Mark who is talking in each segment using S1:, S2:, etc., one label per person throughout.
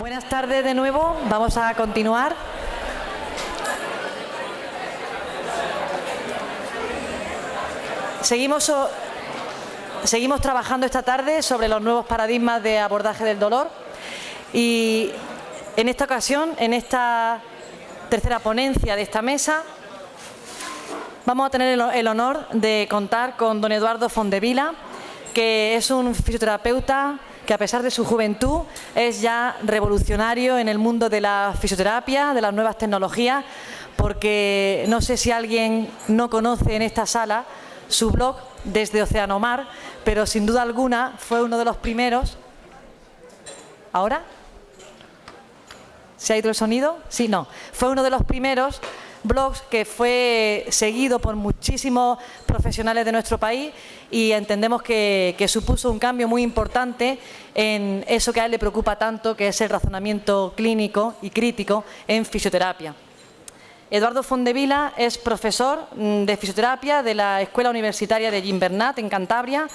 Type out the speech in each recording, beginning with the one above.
S1: Buenas tardes de nuevo. Vamos a continuar. Seguimos trabajando esta tarde sobre los nuevos paradigmas de abordaje del dolor y en esta ocasión, en esta tercera ponencia de esta mesa, vamos a tener el honor de contar con don Eduardo Fondevila, que es un fisioterapeuta que a pesar de su juventud es ya revolucionario en el mundo de la fisioterapia, de las nuevas tecnologías, porque no sé si alguien no conoce en esta sala su blog Desde Océano Mar, pero sin duda alguna fue uno de los primeros. ¿Ahora? ¿Se ha ido el sonido? Sí, no. Fue uno de los primeros blogs que fue seguido por muchísimos profesionales de nuestro país y entendemos que supuso un cambio muy importante en eso que a él le preocupa tanto, que es el razonamiento clínico y crítico en fisioterapia. Eduardo Fondevila es profesor de fisioterapia de la Escuela Universitaria de Gimbernat en Cantabria.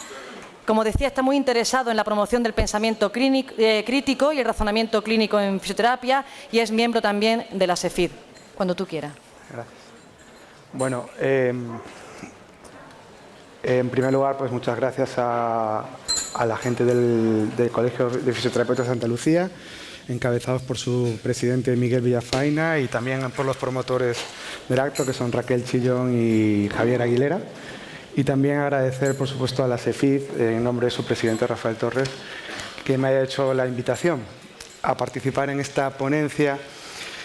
S1: Como decía, está muy interesado en la promoción del pensamiento crítico y el razonamiento clínico en fisioterapia y es miembro también de la SEFID. Cuando tú quieras.
S2: Gracias. Bueno, en primer lugar, pues muchas gracias a la gente del Colegio de Fisioterapeutas de Santa Lucía, encabezados por su presidente Miguel Villafaina y también por los promotores del acto, que son Raquel Chillón y Javier Aguilera. Y también agradecer, por supuesto, a la SEFID, en nombre de su presidente Rafael Torres, que me haya hecho la invitación a participar en esta ponencia,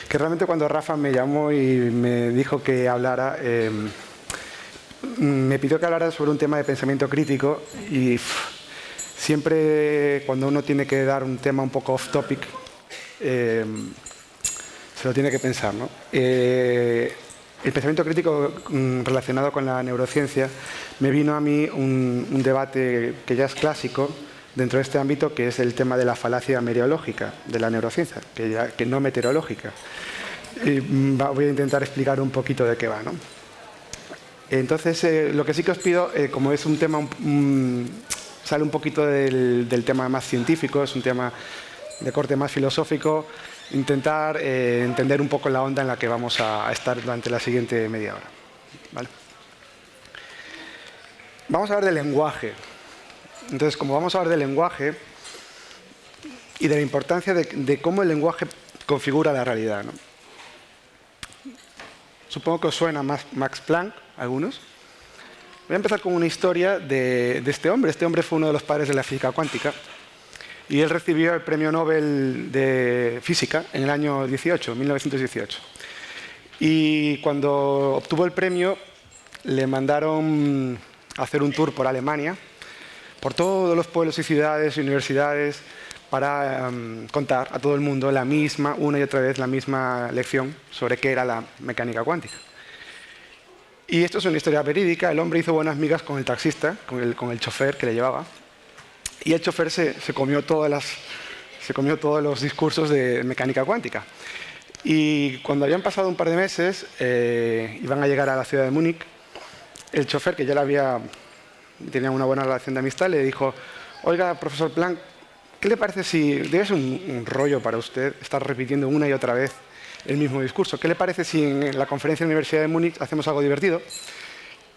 S2: que realmente cuando Rafa me llamó y me dijo que hablara, me pidió que hablara sobre un tema de pensamiento crítico y siempre cuando uno tiene que dar un tema un poco off topic, se lo tiene que pensar, ¿no? El pensamiento crítico relacionado con la neurociencia me vino a mí un debate que ya es clásico dentro de este ámbito, que es el tema de la falacia mereológica de la neurociencia, que no meteorológica. Voy a intentar explicar un poquito de qué va, ¿no? Entonces, lo que sí que os pido, como es un tema, sale un poquito del tema más científico, es un tema de corte más filosófico, intentar entender un poco la onda en la que vamos a estar durante la siguiente media hora, ¿vale? Vamos a hablar del lenguaje. Entonces, como vamos a hablar del lenguaje y de la importancia de cómo el lenguaje configura la realidad, ¿no? Supongo que os suena Max Planck, algunos. Voy a empezar con una historia de este hombre. Este hombre fue uno de los padres de la física cuántica y él recibió el premio Nobel de Física en el año 1918. Y cuando obtuvo el premio, le mandaron a hacer un tour por Alemania, por todos los pueblos y ciudades y universidades, para contar a todo el mundo una y otra vez la misma lección sobre qué era la mecánica cuántica. Y esto es una historia verídica. El hombre hizo buenas migas con el taxista, con el chofer que le llevaba, y el chofer se comió todos los discursos de mecánica cuántica. Y cuando habían pasado un par de meses, iban a llegar a la ciudad de Múnich, el chofer, que ya tenía una buena relación de amistad, le dijo: oiga, profesor Planck, ¿qué le parece si debe ser un rollo para usted estar repitiendo una y otra vez el mismo discurso? ¿Qué le parece si en la conferencia de la Universidad de Múnich hacemos algo divertido?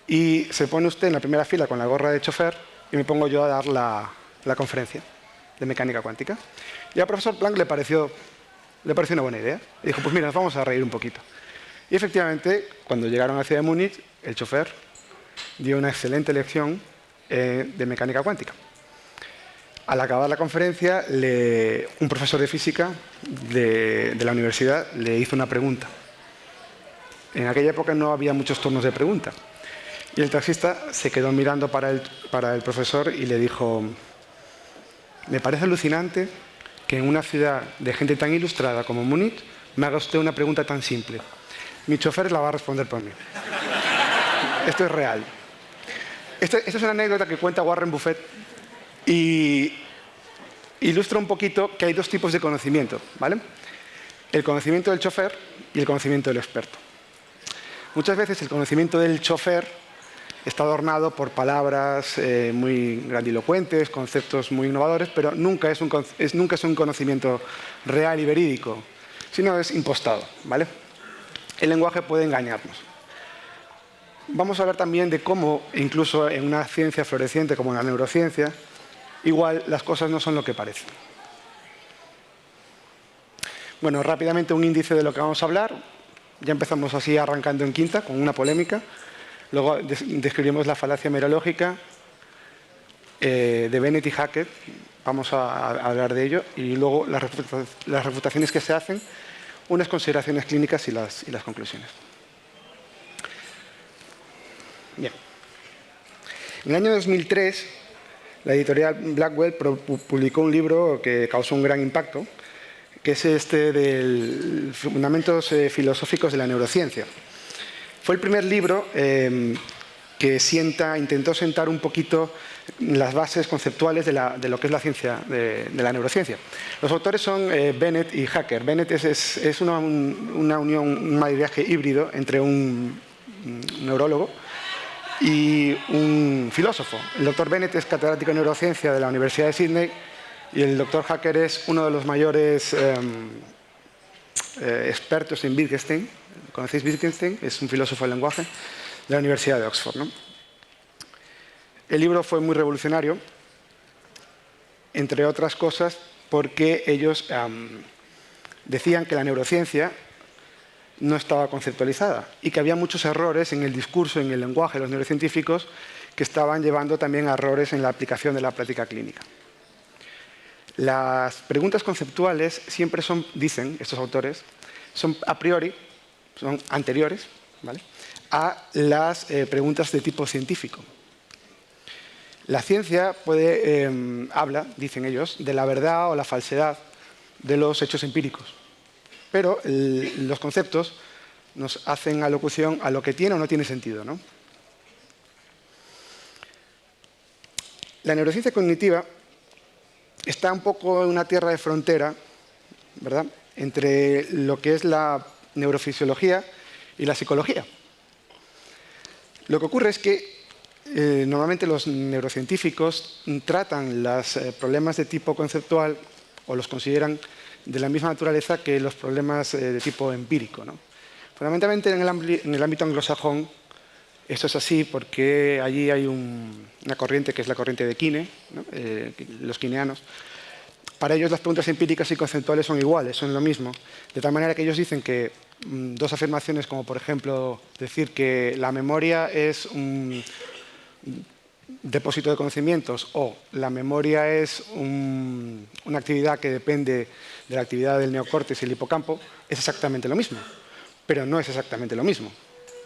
S2: Y se pone usted en la primera fila con la gorra de chofer y me pongo yo a dar la conferencia de mecánica cuántica. Y al profesor Planck le pareció una buena idea. Y dijo: pues mira, nos vamos a reír un poquito. Y efectivamente, cuando llegaron a la ciudad de Múnich, el chofer dio una excelente lección de mecánica cuántica. Al acabar la conferencia, un profesor de física de la universidad le hizo una pregunta. En aquella época no había muchos turnos de pregunta. Y el taxista se quedó mirando para el profesor y le dijo: me parece alucinante que en una ciudad de gente tan ilustrada como Múnich me haga usted una pregunta tan simple. Mi chofer la va a responder por mí. Esto es real. Esta es una anécdota que cuenta Warren Buffett y ilustra un poquito que hay dos tipos de conocimiento, ¿vale? El conocimiento del chofer y el conocimiento del experto. Muchas veces el conocimiento del chofer está adornado por palabras muy grandilocuentes, conceptos muy innovadores, pero nunca es un conocimiento real y verídico, sino es impostado, ¿vale? El lenguaje puede engañarnos. Vamos a hablar también de cómo, incluso en una ciencia floreciente como la neurociencia, igual las cosas no son lo que parecen. Bueno, rápidamente un índice de lo que vamos a hablar. Ya empezamos así arrancando en quinta, con una polémica. Luego describimos la falacia merológica de Bennett y Hackett. Vamos a hablar de ello. Y luego las refutaciones que se hacen, unas consideraciones clínicas y las conclusiones. Bien. En el año 2003, la editorial Blackwell publicó un libro que causó un gran impacto, que es este de Fundamentos filosóficos de la neurociencia. Fue el primer libro que intentó sentar un poquito las bases conceptuales de lo que es la ciencia de la neurociencia. Los autores son Bennett y Hacker. Bennett es una unión, un maridaje híbrido entre un neurólogo y un filósofo. El doctor Bennett es catedrático de neurociencia de la Universidad de Sydney y el doctor Hacker es uno de los mayores expertos en Wittgenstein. ¿Conocéis Wittgenstein? Es un filósofo del lenguaje de la Universidad de Oxford, ¿no? El libro fue muy revolucionario, entre otras cosas, porque ellos decían que la neurociencia no estaba conceptualizada y que había muchos errores en el discurso, en el lenguaje de los neurocientíficos que estaban llevando también a errores en la aplicación de la práctica clínica. Las preguntas conceptuales siempre son, dicen estos autores, son a priori, son anteriores, ¿vale?, a las preguntas de tipo científico. La ciencia habla, dicen ellos, de la verdad o la falsedad de los hechos empíricos. Pero los conceptos nos hacen alocución a lo que tiene o no tiene sentido, ¿no? La neurociencia cognitiva está un poco en una tierra de frontera, ¿verdad?, entre lo que es la neurofisiología y la psicología. Lo que ocurre es que normalmente los neurocientíficos tratan los problemas de tipo conceptual o los consideran de la misma naturaleza que los problemas de tipo empírico, ¿no? Fundamentalmente en el ámbito anglosajón esto es así porque allí hay una corriente que es la corriente de Quine, ¿no?, los quineanos. Para ellos las preguntas empíricas y conceptuales son iguales, son lo mismo. De tal manera que ellos dicen que dos afirmaciones como, por ejemplo, decir que la memoria es un depósito de conocimientos o la memoria es una actividad que depende de la actividad del neocórtex y el hipocampo, es exactamente lo mismo. Pero no es exactamente lo mismo.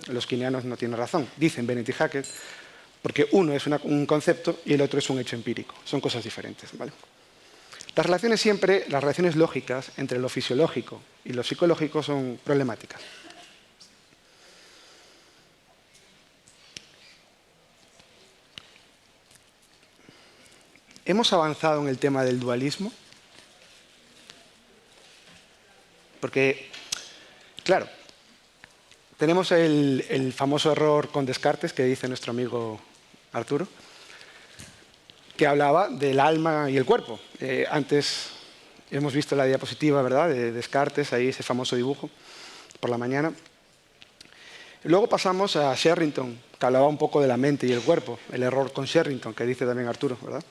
S2: Los quineanos no tienen razón, dicen Bennett y Hackett, porque uno es un concepto y el otro es un hecho empírico. Son cosas diferentes, ¿vale? Las relaciones lógicas entre lo fisiológico y lo psicológico son problemáticas. ¿Hemos avanzado en el tema del dualismo? Porque, claro, tenemos el famoso error con Descartes que dice nuestro amigo Arturo, que hablaba del alma y el cuerpo. Antes hemos visto la diapositiva, ¿verdad?, de Descartes, ahí ese famoso dibujo, por la mañana. Luego pasamos a Sherrington, que hablaba un poco de la mente y el cuerpo, el error con Sherrington, que dice también Arturo, ¿verdad?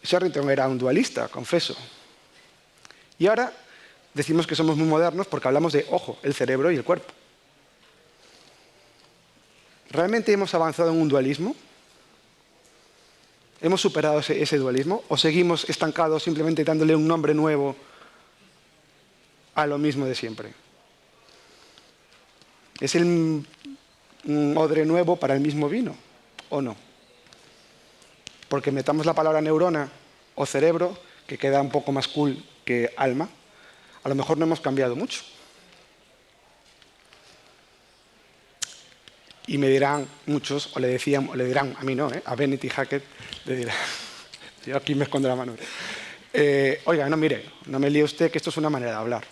S2: Sherrington era un dualista, confeso. Y ahora decimos que somos muy modernos porque hablamos de, ojo, el cerebro y el cuerpo. ¿Realmente hemos avanzado en un dualismo? ¿Hemos superado ese dualismo? ¿O seguimos estancados simplemente dándole un nombre nuevo a lo mismo de siempre? ¿Es un odre nuevo para el mismo vino o no? Porque metamos la palabra neurona o cerebro, que queda un poco más cool que alma, a lo mejor no hemos cambiado mucho. Y me dirán muchos, o le dirán, a mí no, a Bennett y Hackett, le dirán, yo aquí me escondo la mano. Oiga, no, mire, no me líe usted que esto es una manera de hablar.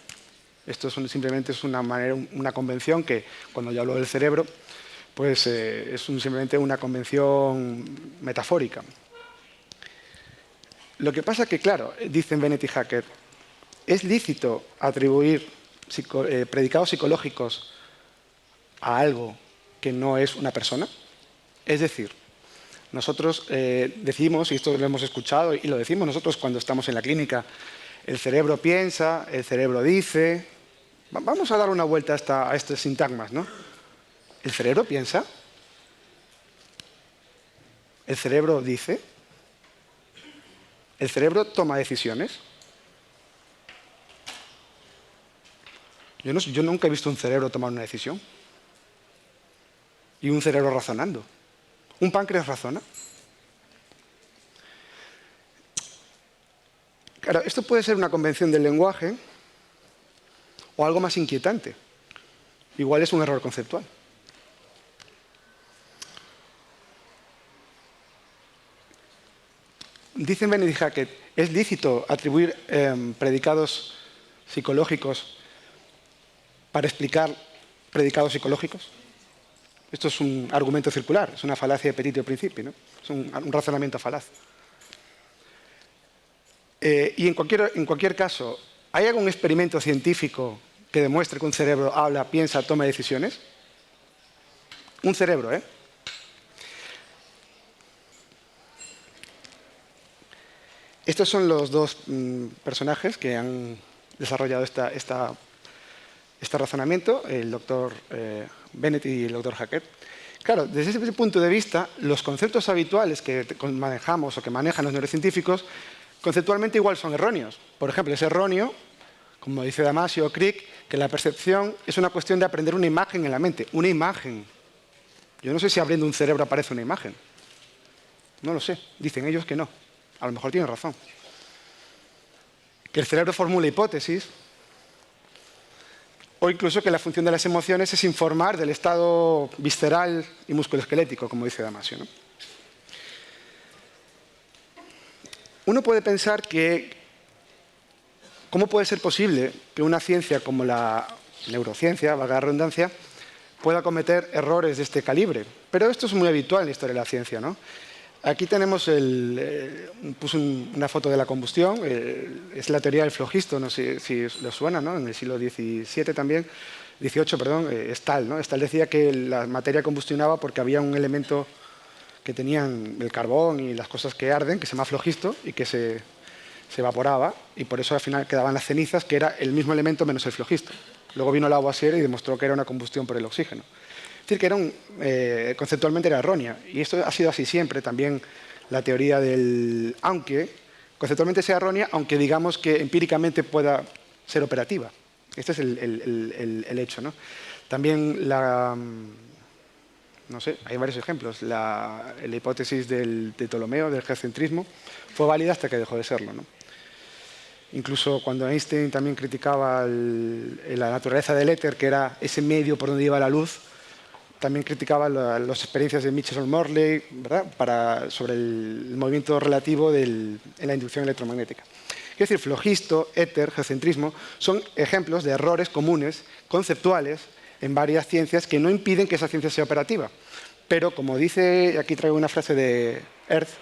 S2: Esto simplemente es una convención que, cuando yo hablo del cerebro, pues es simplemente una convención metafórica. Lo que pasa es que, claro, dicen Bennett y Hacker, ¿es lícito atribuir predicados psicológicos a algo que no es una persona? Es decir, nosotros decimos, y esto lo hemos escuchado y lo decimos nosotros cuando estamos en la clínica, el cerebro piensa, el cerebro dice. Vamos a dar una vuelta a estos sintagmas, ¿no? ¿El cerebro piensa? ¿El cerebro dice? ¿El cerebro toma decisiones? Yo nunca he visto un cerebro tomar una decisión. Y un cerebro razonando. ¿Un páncreas razona? Claro, esto puede ser una convención del lenguaje o algo más inquietante. Igual es un error conceptual. Dicen Bennett y Hackett, ¿es lícito atribuir predicados psicológicos para explicar predicados psicológicos? Esto es un argumento circular, es una falacia de petitio principio, ¿no? Es un razonamiento falaz. Y en cualquier caso, ¿hay algún experimento científico que demuestre que un cerebro habla, piensa, toma decisiones? Un cerebro, ¿eh? Estos son los dos personajes que han desarrollado este razonamiento, el doctor Bennett y el doctor Hackett. Claro, desde ese punto de vista, los conceptos habituales que manejamos o que manejan los neurocientíficos, conceptualmente igual son erróneos. Por ejemplo, es erróneo, como dice Damasio o Crick, que la percepción es una cuestión de aprender una imagen en la mente. Una imagen. Yo no sé si abriendo un cerebro aparece una imagen. No lo sé. Dicen ellos que no. A lo mejor tienen razón. Que el cerebro formula hipótesis, o incluso que la función de las emociones es informar del estado visceral y musculoesquelético, como dice Damasio, ¿no? Uno puede pensar que ¿cómo puede ser posible que una ciencia como la neurociencia, valga la redundancia, pueda cometer errores de este calibre? Pero esto es muy habitual en la historia de la ciencia, ¿no? Aquí tenemos puse una foto de la combustión, es la teoría del flogisto, no sé si les suena, ¿no? En el siglo XVII también, XVIII, perdón, Stahl, ¿no? Stahl decía que la materia combustionaba porque había un elemento que tenían el carbón y las cosas que arden, que se llama flogisto, y que se evaporaba, y por eso al final quedaban las cenizas, que era el mismo elemento menos el flogisto. Luego vino Lavoisier y demostró que era una combustión por el oxígeno. Es decir, que conceptualmente era errónea. Y esto ha sido así siempre. También la teoría del aunque, conceptualmente sea errónea, aunque digamos que empíricamente pueda ser operativa. Este es el hecho, ¿no? También no sé, hay varios ejemplos. La hipótesis de Ptolomeo, del geocentrismo, fue válida hasta que dejó de serlo, ¿no? Incluso cuando Einstein también criticaba la naturaleza del éter, que era ese medio por donde iba la luz, también criticaba las experiencias de Mitchell-Morley, ¿verdad? Sobre el movimiento relativo en la inducción electromagnética. Es decir, flogisto, éter, geocentrismo son ejemplos de errores comunes, conceptuales, en varias ciencias que no impiden que esa ciencia sea operativa. Pero, como dice, aquí traigo una frase de Ertz,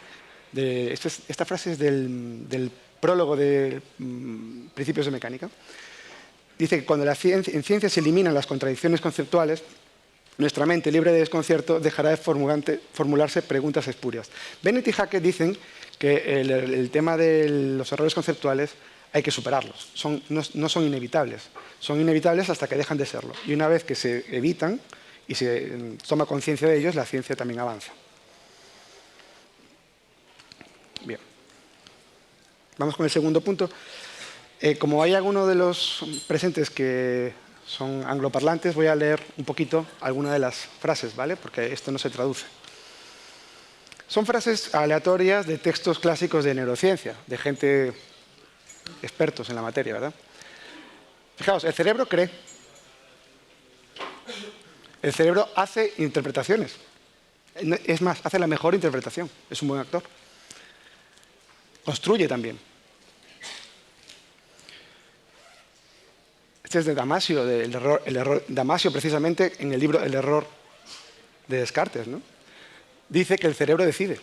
S2: esta frase es del prólogo de Principios de Mecánica, dice que cuando en ciencia se eliminan las contradicciones conceptuales, nuestra mente, libre de desconcierto, dejará de formularse preguntas espurias. Bennett y Hackett dicen que el tema de los errores conceptuales hay que superarlos. No son inevitables. Son inevitables hasta que dejan de serlo. Y una vez que se evitan y se toma conciencia de ellos, la ciencia también avanza. Bien. Vamos con el segundo punto. Como hay algunos de los presentes que son angloparlantes, voy a leer un poquito algunas de las frases, ¿vale? Porque esto no se traduce. Son frases aleatorias de textos clásicos de neurociencia, de gente expertos en la materia, ¿verdad? Fijaos, el cerebro cree. El cerebro hace interpretaciones. Es más, hace la mejor interpretación. Es un buen actor. Construye también. Este es de Damasio, Damasio precisamente en el libro El error de Descartes, ¿no? Dice que el cerebro decide.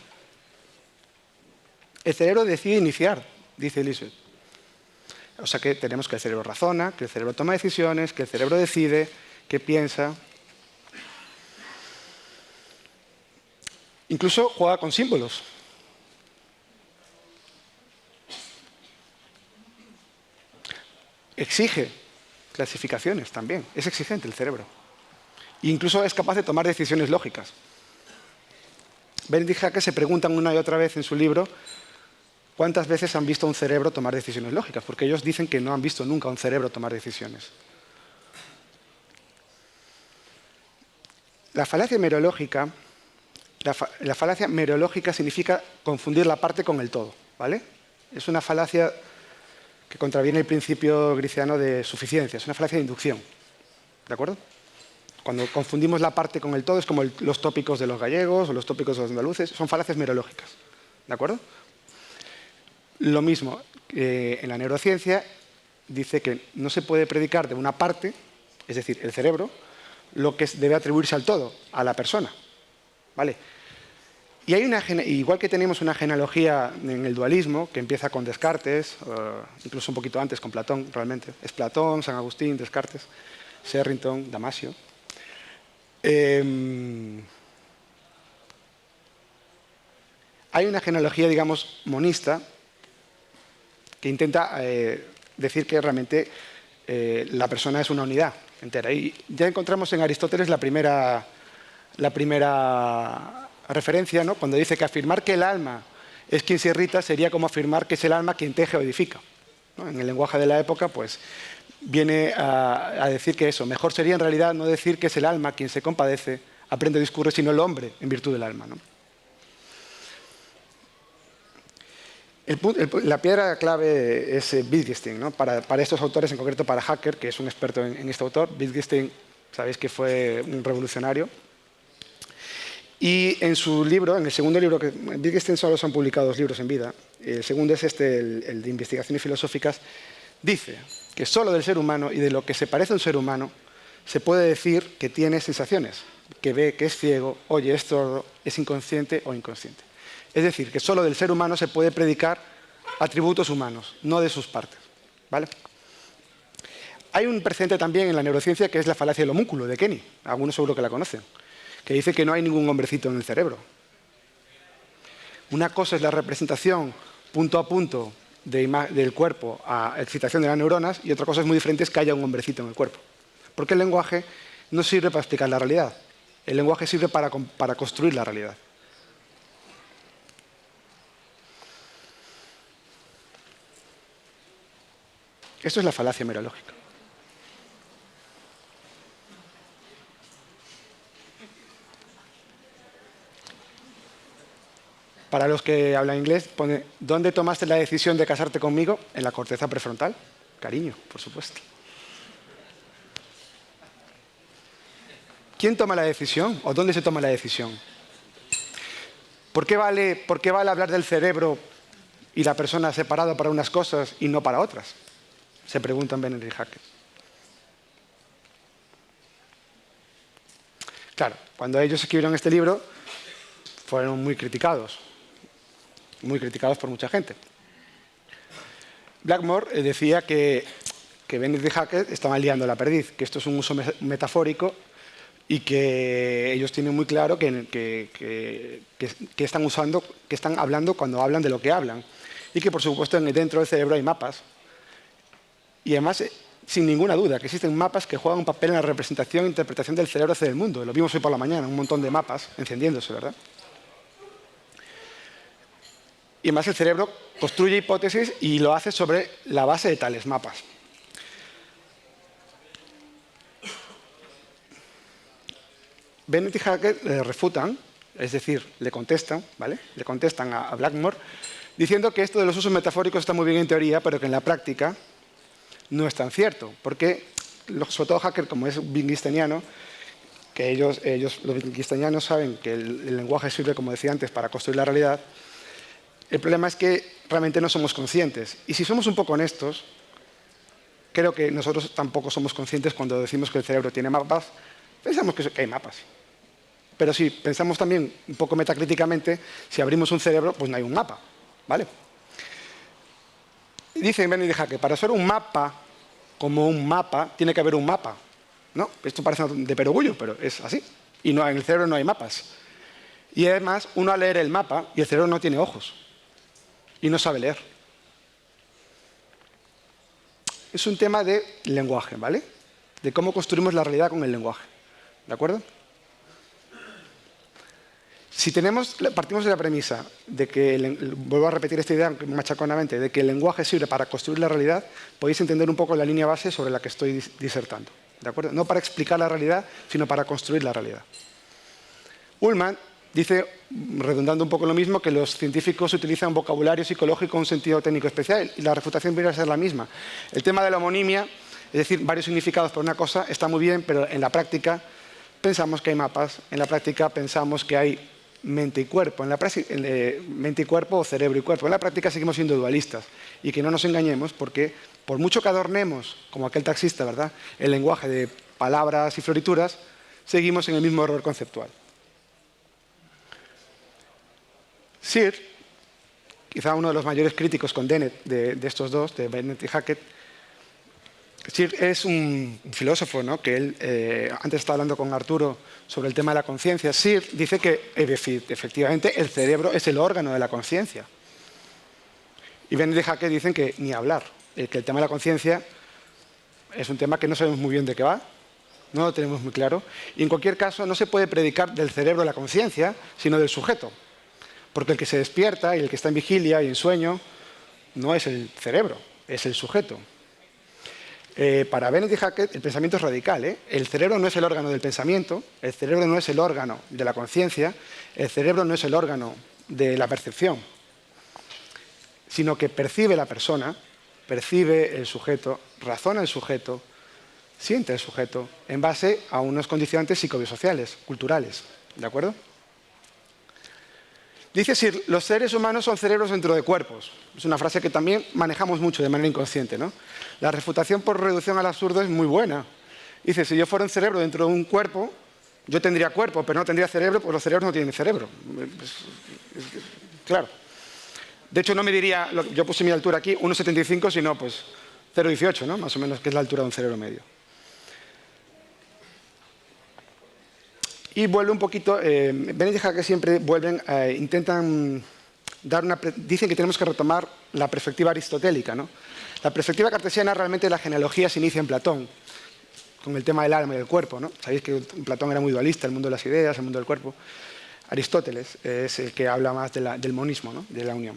S2: El cerebro decide iniciar, dice Elisabeth. O sea que tenemos que el cerebro razona, que el cerebro toma decisiones, que el cerebro decide, que piensa. Incluso juega con símbolos. Exige clasificaciones también. Es exigente el cerebro. E incluso es capaz de tomar decisiones lógicas. Benedict Hacker se preguntan una y otra vez en su libro cuántas veces han visto a un cerebro tomar decisiones lógicas, porque ellos dicen que no han visto nunca a un cerebro tomar decisiones. La falacia mereológica, la falacia mereológica significa confundir la parte con el todo, ¿vale? Es una falacia que contraviene el principio griciano de suficiencia, es una falacia de inducción, ¿de acuerdo? Cuando confundimos la parte con el todo es como los tópicos de los gallegos o los tópicos de los andaluces, son falacias mereológicas, ¿de acuerdo? Lo mismo, en la neurociencia dice que no se puede predicar de una parte, es decir, el cerebro, lo que debe atribuirse al todo, a la persona, ¿vale? Y hay igual que tenemos una genealogía en el dualismo, que empieza con Descartes, incluso un poquito antes con Platón, realmente. Es Platón, San Agustín, Descartes, Sherrington, Damasio. Hay una genealogía, digamos, monista, que intenta decir que realmente la persona es una unidad entera. Y ya encontramos en Aristóteles la primera referencia, ¿no? Cuando dice que afirmar que el alma es quien se irrita sería como afirmar que es el alma quien teje o edifica, ¿no? En el lenguaje de la época, pues, viene a decir que eso, mejor sería en realidad no decir que es el alma quien se compadece, aprende, discurre, sino el hombre en virtud del alma, ¿no? La piedra clave es Wittgenstein, ¿no? Para estos autores, en concreto para Hacker, que es un experto en este autor. Wittgenstein, sabéis que fue un revolucionario. Y en su libro, en el segundo libro, que Wittgenstein solo se han publicado 2 libros en vida, el segundo es el de Investigaciones Filosóficas, dice que solo del ser humano y de lo que se parece a un ser humano se puede decir que tiene sensaciones, que ve, que es ciego, oye, es sordo, es inconsciente o inconsciente. Es decir, que solo del ser humano se puede predicar atributos humanos, no de sus partes, ¿vale? Hay un precedente también en la neurociencia que es la falacia del homúnculo, de Kenny. Algunos seguro que la conocen, que dice que no hay ningún hombrecito en el cerebro. Una cosa es la representación punto a punto del cuerpo a excitación de las neuronas y otra cosa es muy diferente, es que haya un hombrecito en el cuerpo. Porque el lenguaje no sirve para explicar la realidad. El lenguaje sirve para construir la realidad. Esto es la falacia mereológica. Para los que hablan inglés, pone, ¿dónde tomaste la decisión de casarte conmigo? En la corteza prefrontal. Cariño, por supuesto. ¿Quién toma la decisión? ¿O dónde se toma la decisión? ¿Por qué vale hablar del cerebro y la persona separada para unas cosas y no para otras? Se preguntan Benedict Hacker. Claro, cuando ellos escribieron este libro, fueron muy criticados por mucha gente. Blackmore decía que Benedict Hacker estaban liando la perdiz, que esto es un uso metafórico y que ellos tienen muy claro que están hablando cuando hablan de lo que hablan y que por supuesto dentro del cerebro hay mapas. Y además, sin ninguna duda, que existen mapas que juegan un papel en la representación e interpretación del cerebro hacia el mundo. Lo vimos hoy por la mañana, un montón de mapas encendiéndose, ¿verdad? Y además el cerebro construye hipótesis y lo hace sobre la base de tales mapas. Benedict Hacker le refutan, es decir, le contestan, ¿vale? Le contestan a Blackmore diciendo que esto de los usos metafóricos está muy bien en teoría, pero que en la práctica no es tan cierto, porque sobre todo Hacker, como es wittgensteiniano, que ellos los wittgensteinianos saben que el lenguaje sirve, como decía antes, para construir la realidad. El problema es que realmente no somos conscientes. Y si somos un poco honestos, creo que nosotros tampoco somos conscientes cuando decimos que el cerebro tiene mapas. Pensamos que hay mapas. Pero si pensamos también un poco metacríticamente, si abrimos un cerebro, pues no hay un mapa, ¿vale? Dice Benedict que para ser un mapa, como un mapa, tiene que haber un mapa, ¿no? Esto parece de perogrullo, pero es así. Y no, en el cerebro no hay mapas. Y además, uno al leer el mapa, y el cerebro no tiene ojos, y no sabe leer. Es un tema de lenguaje, ¿vale? De cómo construimos la realidad con el lenguaje, ¿de acuerdo? Si partimos de la premisa de que, vuelvo a repetir esta idea machaconamente, de que el lenguaje sirve para construir la realidad, podéis entender un poco la línea base sobre la que estoy disertando, ¿de acuerdo? No para explicar la realidad, sino para construir la realidad. Ullmann dice, redundando un poco lo mismo, que los científicos utilizan vocabulario psicológico en un sentido técnico especial y la refutación viene a ser la misma. El tema de la homonimia, es decir, varios significados por una cosa, está muy bien, pero en la práctica pensamos que hay mapas, en la práctica pensamos que hay mente y cuerpo, mente y cuerpo o cerebro y cuerpo. En la práctica seguimos siendo dualistas y que no nos engañemos porque por mucho que adornemos, como aquel taxista, ¿verdad?, el lenguaje de palabras y florituras, seguimos en el mismo error conceptual. Searle, quizá uno de los mayores críticos con Dennett de estos dos, de Bennett y Hackett, Searle es un filósofo, ¿no?, que él, antes estaba hablando con Arturo sobre el tema de la conciencia. Searle dice que efectivamente el cerebro es el órgano de la conciencia. Y Bennett y Hackett dicen que ni hablar, que el tema de la conciencia es un tema que no sabemos muy bien de qué va, no lo tenemos muy claro, y en cualquier caso no se puede predicar del cerebro de la conciencia, sino del sujeto. Porque el que se despierta y el que está en vigilia y en sueño no es el cerebro, es el sujeto. Para Bennett y Hackett el pensamiento es radical, ¿eh? El cerebro no es el órgano del pensamiento, el cerebro no es el órgano de la conciencia, el cerebro no es el órgano de la percepción, sino que percibe la persona, percibe el sujeto, razona el sujeto, siente el sujeto en base a unos condicionantes psicobiosociales, culturales, ¿de acuerdo? Dice Searle, los seres humanos son cerebros dentro de cuerpos. Es una frase que también manejamos mucho de manera inconsciente, ¿no? La refutación por reducción al absurdo es muy buena. Dice, si yo fuera un cerebro dentro de un cuerpo, yo tendría cuerpo, pero no tendría cerebro, pues los cerebros no tienen cerebro. Claro. De hecho, no me diría, yo puse mi altura aquí, 1,75, sino pues 0,18, ¿no? Más o menos, que es la altura de un cerebro medio. Y vuelve un poquito, Bennett y Hackett siempre vuelven, intentan dar dicen que tenemos que retomar la perspectiva aristotélica, ¿no? La perspectiva cartesiana realmente la genealogía se inicia en Platón, con el tema del alma y del cuerpo, ¿no? Sabéis que Platón era muy dualista, el mundo de las ideas, el mundo del cuerpo. Aristóteles es el que habla más del monismo, ¿no?, de la unión.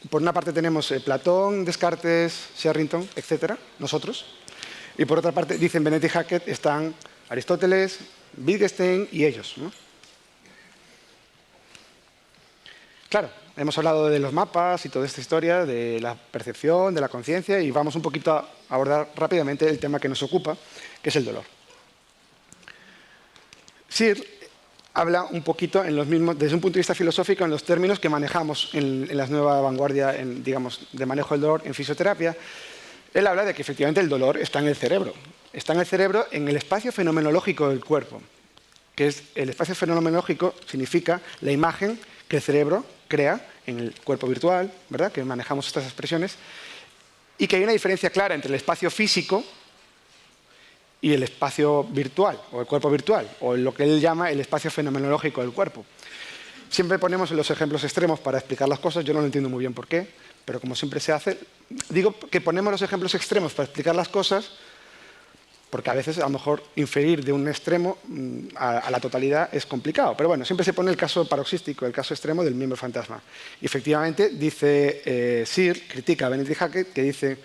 S2: Por una parte tenemos Platón, Descartes, Sherrington, etcétera, nosotros. Y por otra parte, dicen Bennett y Hackett, están Aristóteles, Wittgenstein y ellos, ¿no? Claro, hemos hablado de los mapas y toda esta historia, de la percepción, de la conciencia, y vamos un poquito a abordar rápidamente el tema que nos ocupa, que es el dolor. Searle habla un poquito desde un punto de vista filosófico en los términos que manejamos en la nueva vanguardia, digamos, de manejo del dolor en fisioterapia. Él habla de que efectivamente el dolor está en el cerebro. Está en el cerebro, en el espacio fenomenológico del cuerpo, que es el espacio fenomenológico significa la imagen que el cerebro crea en el cuerpo virtual, ¿verdad?, que manejamos estas expresiones, y que hay una diferencia clara entre el espacio físico y el espacio virtual, o el cuerpo virtual, o lo que él llama el espacio fenomenológico del cuerpo. Siempre ponemos los ejemplos extremos para explicar las cosas, yo no lo entiendo muy bien por qué, pero como siempre se hace, digo que ponemos los ejemplos extremos para explicar las cosas, porque a veces a lo mejor inferir de un extremo a la totalidad es complicado. Pero bueno, siempre se pone el caso paroxístico, el caso extremo del miembro fantasma. Y efectivamente, dice Searle, critica a Bennett y Hackett, que dice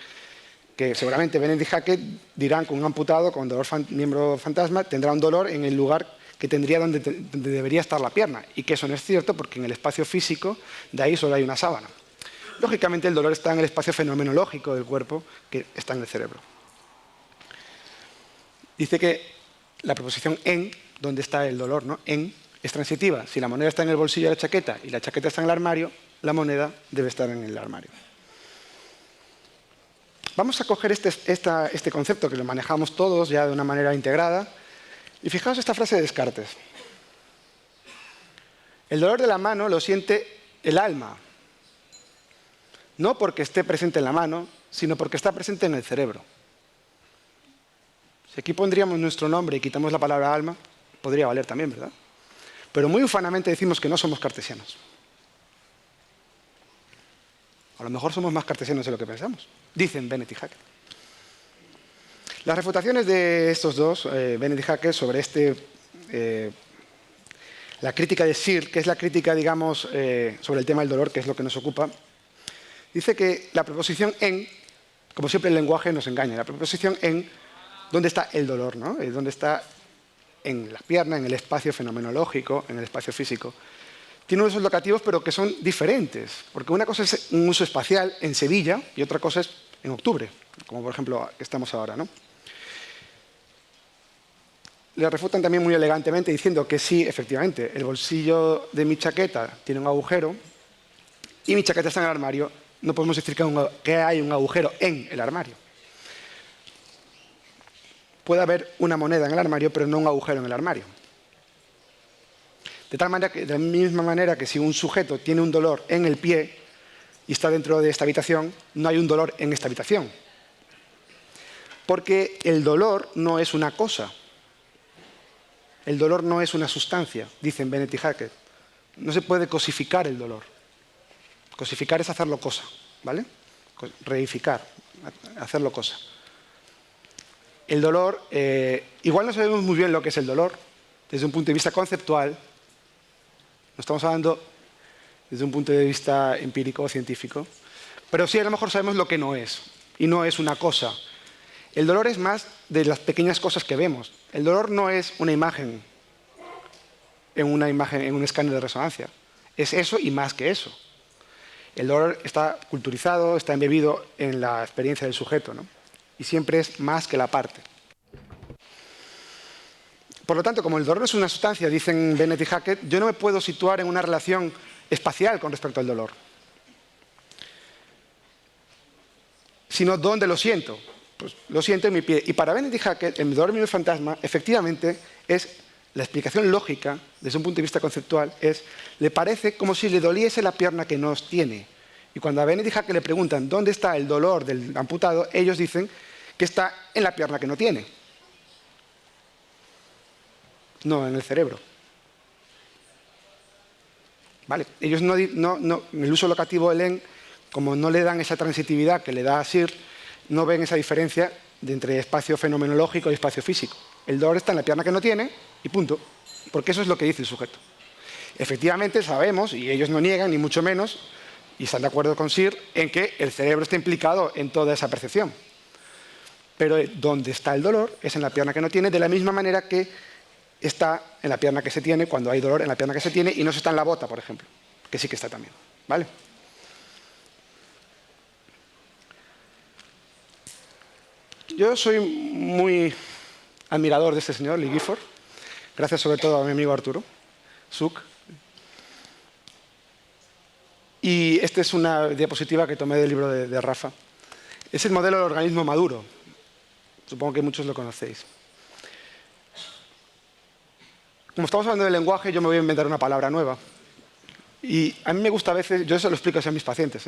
S2: que seguramente Bennett y Hackett dirán que un amputado con dolor miembro fantasma tendrá un dolor en el lugar que tendría donde debería estar la pierna. Y que eso no es cierto, porque en el espacio físico de ahí solo hay una sábana. Lógicamente, el dolor está en el espacio fenomenológico del cuerpo, que está en el cerebro. Dice que la preposición en, donde está el dolor, ¿no?, en, es transitiva. Si la moneda está en el bolsillo de la chaqueta y la chaqueta está en el armario, la moneda debe estar en el armario. Vamos a coger este concepto que lo manejamos todos ya de una manera integrada y fijaos esta frase de Descartes. El dolor de la mano lo siente el alma, no porque esté presente en la mano, sino porque está presente en el cerebro. Si aquí pondríamos nuestro nombre y quitamos la palabra alma, podría valer también, ¿verdad? Pero muy ufanamente decimos que no somos cartesianos. A lo mejor somos más cartesianos de lo que pensamos, dicen Bennett y Haeckel. Las refutaciones de estos dos, Bennett y Haeckel, sobre la crítica de Searle, que es la crítica, digamos, sobre el tema del dolor, que es lo que nos ocupa, dice que la preposición en, como siempre el lenguaje nos engaña, la preposición en, ¿dónde está el dolor, ¿no? ¿Dónde está en la pierna, en el espacio fenomenológico, en el espacio físico? Tiene usos locativos, pero que son diferentes, porque una cosa es un uso espacial en Sevilla y otra cosa es en octubre, como por ejemplo estamos ahora, ¿no? Le refutan también muy elegantemente diciendo que sí, efectivamente, el bolsillo de mi chaqueta tiene un agujero y mi chaqueta está en el armario, no podemos decir que hay un agujero en el armario. Puede haber una moneda en el armario, pero no un agujero en el armario. De tal manera que, de la misma manera que si un sujeto tiene un dolor en el pie y está dentro de esta habitación, no hay un dolor en esta habitación. Porque el dolor no es una cosa. El dolor no es una sustancia, dicen Bennett y Haeckel. No se puede cosificar el dolor. Cosificar es hacerlo cosa, ¿vale? Reificar, hacerlo cosa. El dolor, igual no sabemos muy bien lo que es el dolor, desde un punto de vista conceptual, no estamos hablando desde un punto de vista empírico o científico, pero sí a lo mejor sabemos lo que no es, y no es una cosa. El dolor es más de las pequeñas cosas que vemos. El dolor no es una imagen en un escáner de resonancia. Es eso y más que eso. El dolor está culturizado, está embebido en la experiencia del sujeto, ¿no? Y siempre es más que la parte. Por lo tanto, como el dolor no es una sustancia, dicen Bennett y Haeckel, yo no me puedo situar en una relación espacial con respecto al dolor. Sino dónde lo siento. Pues lo siento en mi pie. Y para Bennett y Haeckel, el dolor mío fantasma, efectivamente, es la explicación lógica, desde un punto de vista conceptual, le parece como si le doliese la pierna que no tiene. Y cuando a Bennett y Haeckel le preguntan dónde está el dolor del amputado, ellos dicen que está en la pierna que no tiene. No, en el cerebro. ¿Vale? Ellos en el uso locativo del en, como no le dan esa transitividad que le da a Searle, no ven esa diferencia entre espacio fenomenológico y espacio físico. El dolor está en la pierna que no tiene y punto. Porque eso es lo que dice el sujeto. Efectivamente sabemos, y ellos no niegan ni mucho menos, y están de acuerdo con Searle, en que el cerebro está implicado en toda esa percepción. Pero donde está el dolor es en la pierna que no tiene, de la misma manera que está en la pierna que se tiene, cuando hay dolor en la pierna que se tiene, y no se está en la bota, por ejemplo, que sí que está también. ¿Vale? Yo soy muy admirador de este señor, Lee Gifford, gracias sobre todo a mi amigo Arturo Suk. Y esta es una diapositiva que tomé del libro de Rafa. Es el modelo del organismo maduro. Supongo que muchos lo conocéis. Como estamos hablando del lenguaje, yo me voy a inventar una palabra nueva. Y a mí me gusta a veces, yo eso lo explico así a mis pacientes,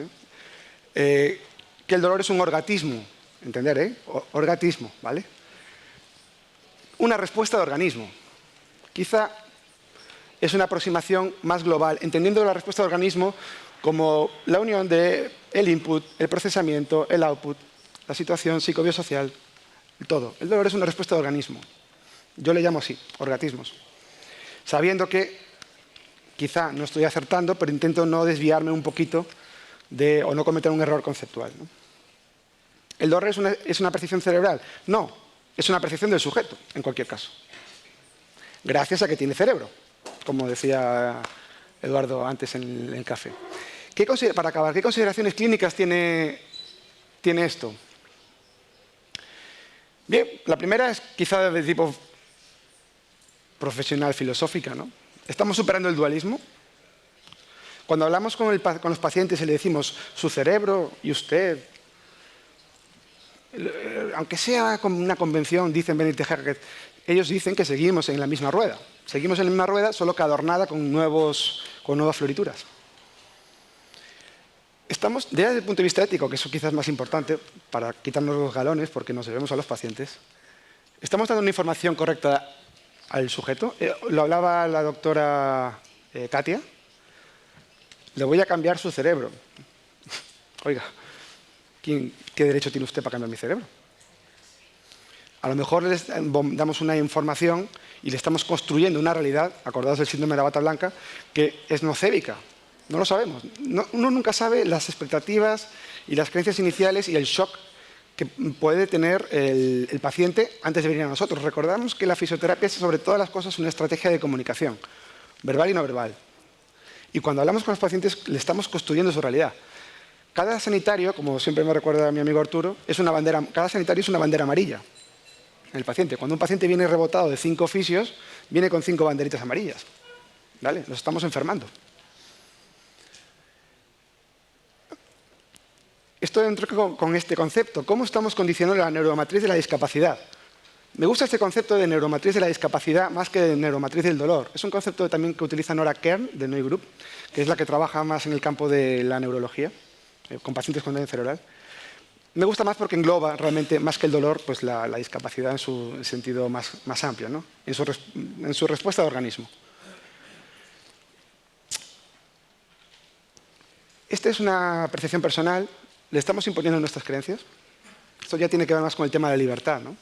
S2: que el dolor es un orgatismo. ¿Entender, Orgatismo, ¿vale? Una respuesta de organismo. Quizá es una aproximación más global, entendiendo la respuesta de organismo como la unión del input, el procesamiento, el output, la situación psicobiosocial, todo. El dolor es una respuesta de organismo. Yo le llamo así, orgatismos. Sabiendo que quizá no estoy acertando, pero intento no desviarme un poquito o no cometer un error conceptual, ¿no? ¿El dolor es una percepción cerebral? No, es una percepción del sujeto, en cualquier caso. Gracias a que tiene cerebro, como decía Eduardo antes en el café. Para acabar, ¿qué consideraciones clínicas tiene esto? Bien, la primera es quizá de tipo profesional, filosófica, ¿no? ¿Estamos superando el dualismo? Cuando hablamos con los pacientes y le decimos su cerebro y usted, Aunque sea como una convención, dicen Benedict y Hackett, ellos dicen que seguimos en la misma rueda. Seguimos en la misma rueda, solo que adornada con nuevas florituras. Estamos, desde el punto de vista ético, que eso quizás es más importante, para quitarnos los galones, porque nos debemos a los pacientes, ¿estamos dando una información correcta al sujeto? Lo hablaba la doctora Katia. Le voy a cambiar su cerebro. Oiga, ¿qué derecho tiene usted para cambiar mi cerebro? A lo mejor les damos una información y le estamos construyendo una realidad, acordados del síndrome de la bata blanca, que es nocébica. No lo sabemos. Uno nunca sabe las expectativas y las creencias iniciales y el shock que puede tener el paciente antes de venir a nosotros. Recordamos que la fisioterapia es, sobre todas las cosas, una estrategia de comunicación, verbal y no verbal. Y cuando hablamos con los pacientes, le estamos construyendo su realidad. Cada sanitario, como siempre me recuerda mi amigo Arturo, cada sanitario es una bandera amarilla en el paciente. Cuando un paciente viene rebotado de 5 fisios, viene con 5 banderitas amarillas. ¿Vale? Los estamos enfermando. Esto entra con este concepto. ¿Cómo estamos condicionando la neuromatriz de la discapacidad? Me gusta este concepto de neuromatriz de la discapacidad más que de neuromatriz del dolor. Es un concepto también que utiliza Nora Kern, de Neugroup, que es la que trabaja más en el campo de la neurología, con pacientes con daño cerebral. Me gusta más porque engloba realmente, más que el dolor, pues la discapacidad en su sentido más amplio, ¿no? en su respuesta de organismo. Esta es una percepción personal. ¿Le estamos imponiendo nuestras creencias? Esto ya tiene que ver más con el tema de la libertad, ¿no?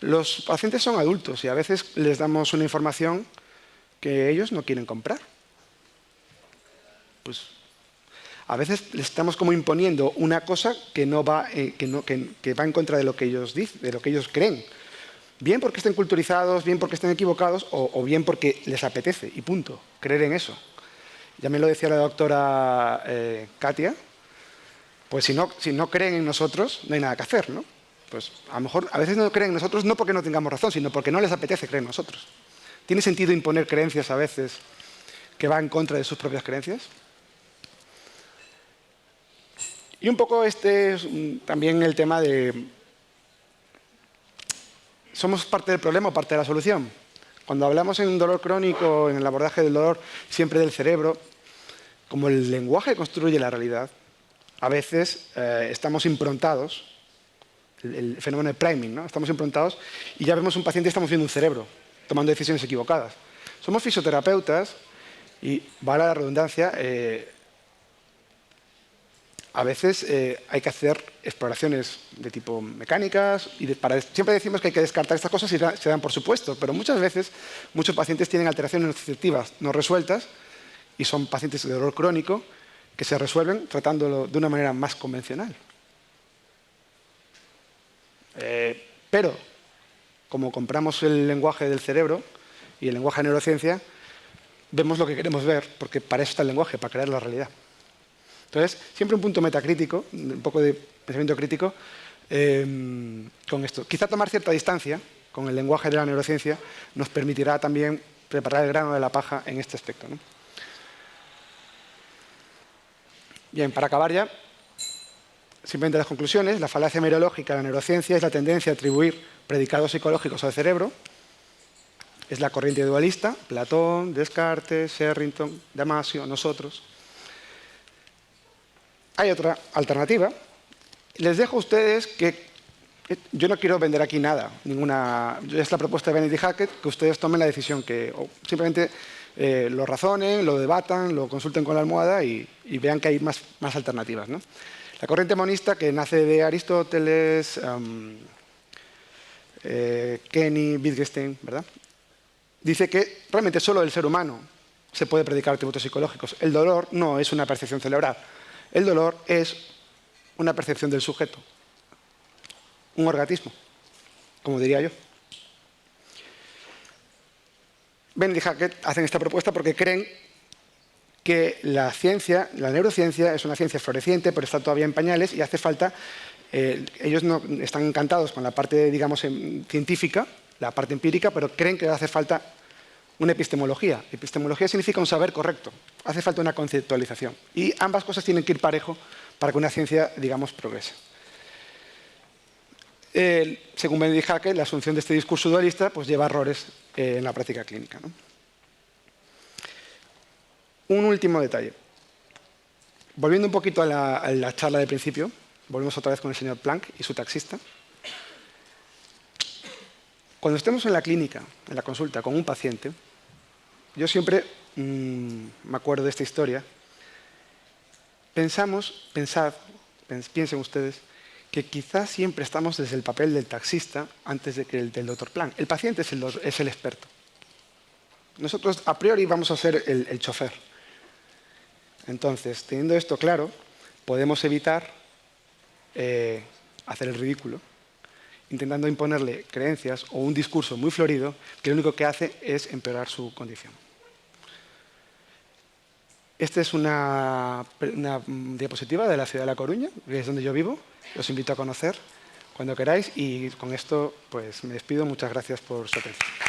S2: Los pacientes son adultos y a veces les damos una información que ellos no quieren comprar. Pues a veces les estamos como imponiendo una cosa que va en contra de lo que ellos dicen, de lo que ellos creen. Bien porque estén culturizados, bien porque estén equivocados o bien porque les apetece y punto, creer en eso. Ya me lo decía la doctora Katia, pues si no creen en nosotros, no hay nada que hacer, ¿no? Pues a lo mejor a veces no creen en nosotros no porque no tengamos razón, sino porque no les apetece creer en nosotros. ¿Tiene sentido imponer creencias a veces que van en contra de sus propias creencias? Y un poco este es también el tema de... ¿Somos parte del problema o parte de la solución? Cuando hablamos en un dolor crónico, en el abordaje del dolor, siempre del cerebro, como el lenguaje construye la realidad, a veces estamos improntados, el fenómeno de priming, ¿no? Estamos improntados y ya vemos un paciente y estamos viendo un cerebro tomando decisiones equivocadas. Somos fisioterapeutas y, vale la redundancia, a veces hay que hacer exploraciones de tipo mecánicas y siempre decimos que hay que descartar estas cosas y se dan por supuesto, pero muchas veces muchos pacientes tienen alteraciones nociceptivas no resueltas y son pacientes de dolor crónico que se resuelven tratándolo de una manera más convencional. Pero, como compramos el lenguaje del cerebro y el lenguaje de neurociencia, vemos lo que queremos ver, porque para eso está el lenguaje, para crear la realidad. Entonces, siempre un punto metacrítico, un poco de pensamiento crítico, con esto. Quizá tomar cierta distancia con el lenguaje de la neurociencia nos permitirá también preparar el grano de la paja en este aspecto, ¿no? Bien, para acabar ya, simplemente las conclusiones. La falacia mereológica de la neurociencia es la tendencia a atribuir predicados psicológicos al cerebro. Es la corriente dualista, Platón, Descartes, Sherrington, Damasio, nosotros. Hay otra alternativa. Les dejo a ustedes que yo no quiero vender aquí nada, es la propuesta de Benedict y Hackett, que ustedes tomen la decisión o simplemente lo razonen, lo debatan, lo consulten con la almohada y vean que hay más alternativas, ¿no? La corriente monista, que nace de Aristóteles, Kenny, Wittgenstein, ¿verdad? Dice que realmente solo el ser humano se puede predicar atributos psicológicos. El dolor no es una percepción cerebral. El dolor es una percepción del sujeto. Un orgatismo, como diría yo. Benedict y Hackett hacen esta propuesta porque creen que la neurociencia, es una ciencia floreciente, pero está todavía en pañales y hace falta, ellos no están encantados con la parte, digamos, científica, la parte empírica, pero creen que hace falta una epistemología. Epistemología significa un saber correcto, hace falta una conceptualización. Y ambas cosas tienen que ir parejo para que una ciencia, digamos, progrese. Según Benedict Hackett, la asunción de este discurso dualista pues, lleva a errores en la práctica clínica, ¿no? Un último detalle. Volviendo un poquito a la charla de principio, volvemos otra vez con el señor Planck y su taxista. Cuando estemos en la clínica, en la consulta, con un paciente, yo siempre me acuerdo de esta historia. Piensen ustedes, que quizás siempre estamos desde el papel del taxista antes de que el del doctor Planck. El paciente es el experto. Nosotros, a priori, vamos a ser el chofer. Entonces, teniendo esto claro, podemos evitar hacer el ridículo, intentando imponerle creencias o un discurso muy florido que lo único que hace es empeorar su condición. Esta es una diapositiva de la ciudad de La Coruña, que es donde yo vivo. Os invito a conocer cuando queráis y con esto pues, me despido. Muchas gracias por su atención.